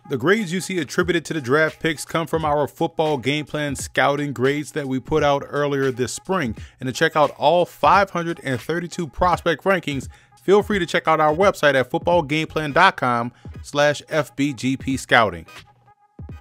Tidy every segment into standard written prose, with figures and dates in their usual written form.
The grades you see attributed to the draft picks come from our football game plan scouting grades that we put out earlier this spring. And to check out all 532 prospect rankings, feel free to check out our website at footballgameplan.com/FBGP scouting.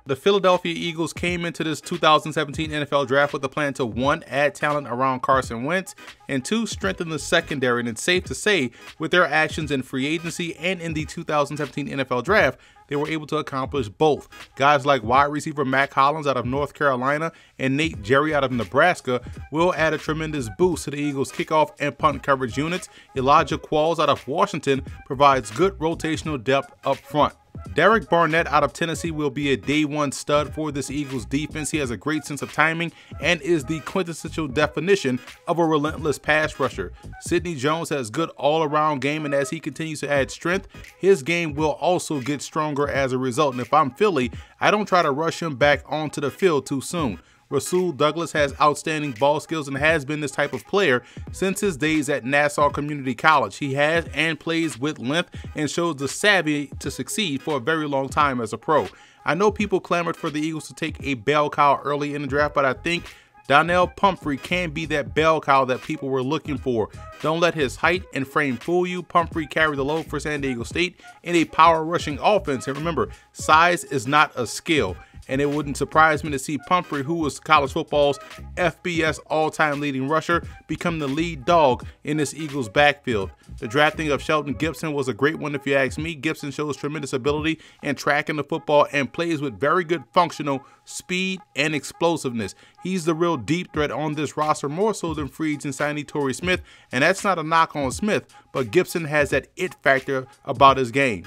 The Philadelphia Eagles came into this 2017 NFL Draft with a plan to 1. Add talent around Carson Wentz, and 2. Strengthen the secondary. And it's safe to say, with their actions in free agency and in the 2017 NFL Draft, they were able to accomplish both. Guys like wide receiver Mack Hollins out of North Carolina and Nate Jerry out of Nebraska will add a tremendous boost to the Eagles' kickoff and punt coverage units. Elijah Qualls out of Washington provides good rotational depth up front. Derek Barnett out of Tennessee will be a day one stud for this Eagles defense. He has a great sense of timing and is the quintessential definition of a relentless pass rusher. Sidney Jones has good all-around game, and as he continues to add strength, his game will also get stronger as a result. And if I'm Philly, I don't try to rush him back onto the field too soon. Rasul Douglas has outstanding ball skills and has been this type of player since his days at Nassau Community College. He has and plays with length and shows the savvy to succeed for a very long time as a pro. I know people clamored for the Eagles to take a bell cow early in the draft, but I think Donnell Pumphrey can be that bell cow that people were looking for. Don't let his height and frame fool you. Pumphrey carried the load for San Diego State in a power rushing offense. And remember, size is not a skill. And it wouldn't surprise me to see Pumphrey, who was college football's FBS all-time leading rusher, become the lead dog in this Eagles backfield. The drafting of Shelton Gibson was a great one if you ask me. Gibson shows tremendous ability in tracking the football and plays with very good functional speed and explosiveness. He's the real deep threat on this roster, more so than free agent signee Torrey Smith. And that's not a knock on Smith, but Gibson has that it factor about his game.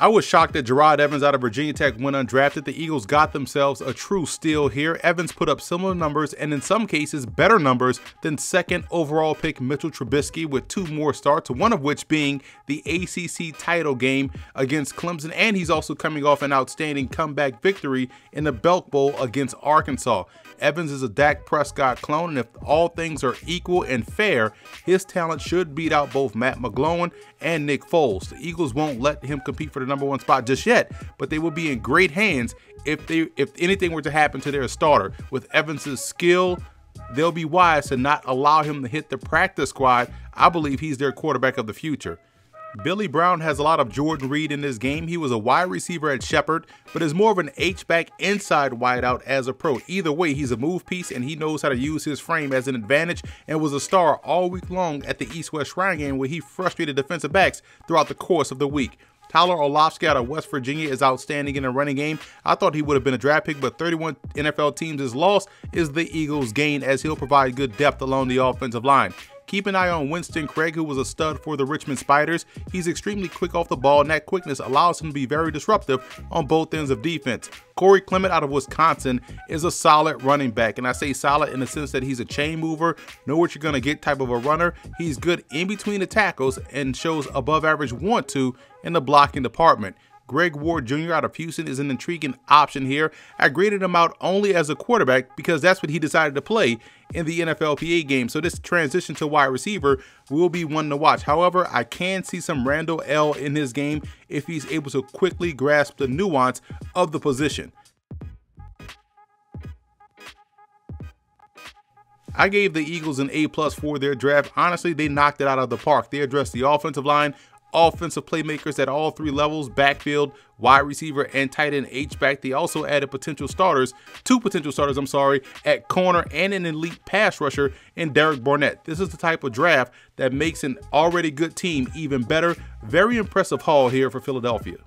I was shocked that Gerard Evans out of Virginia Tech went undrafted. The Eagles got themselves a true steal here. Evans put up similar numbers, and in some cases better numbers, than second overall pick Mitchell Trubisky, with 2 more starts, one of which being the ACC title game against Clemson, and he's also coming off an outstanding comeback victory in the Belk Bowl against Arkansas. Evans is a Dak Prescott clone, and if all things are equal and fair, his talent should beat out both Matt McGloin and Nick Foles. The Eagles won't let him compete for the #1 spot just yet, but they will be in great hands if anything were to happen to their starter. With Evans's skill, they'll be wise to not allow him to hit the practice squad. I believe he's their quarterback of the future. Billy Brown has a lot of Jordan Reed in this game. He was a wide receiver at Shepherd, but is more of an H-back inside wideout as a pro. Either way, he's a move piece, and he knows how to use his frame as an advantage, and was a star all week long at the East-West Shrine Game, where he frustrated defensive backs throughout the course of the week. Tyler Orlovsky out of West Virginia is outstanding in the running game. I thought he would have been a draft pick, but 31 NFL teams' loss is the Eagles' gain, as he'll provide good depth along the offensive line. Keep an eye on Winston Craig, who was a stud for the Richmond Spiders. He's extremely quick off the ball, and that quickness allows him to be very disruptive on both ends of defense. Corey Clement out of Wisconsin is a solid running back, and I say solid in the sense that he's a chain mover, know what you're going to get type of a runner. He's good in between the tackles and shows above average want-to in the blocking department. Greg Ward Jr. out of Houston is an intriguing option here. I graded him out only as a quarterback because that's what he decided to play in the NFLPA game. So this transition to wide receiver will be one to watch. However, I can see some Randall L in his game if he's able to quickly grasp the nuance of the position. I gave the Eagles an A+ for their draft. Honestly, they knocked it out of the park. They addressed the offensive line, offensive playmakers at all 3 levels, backfield, wide receiver, and tight end H-back. They also added two potential starters, at corner, and an elite pass rusher in Derek Barnett. This is the type of draft that makes an already good team even better. Very impressive haul here for Philadelphia.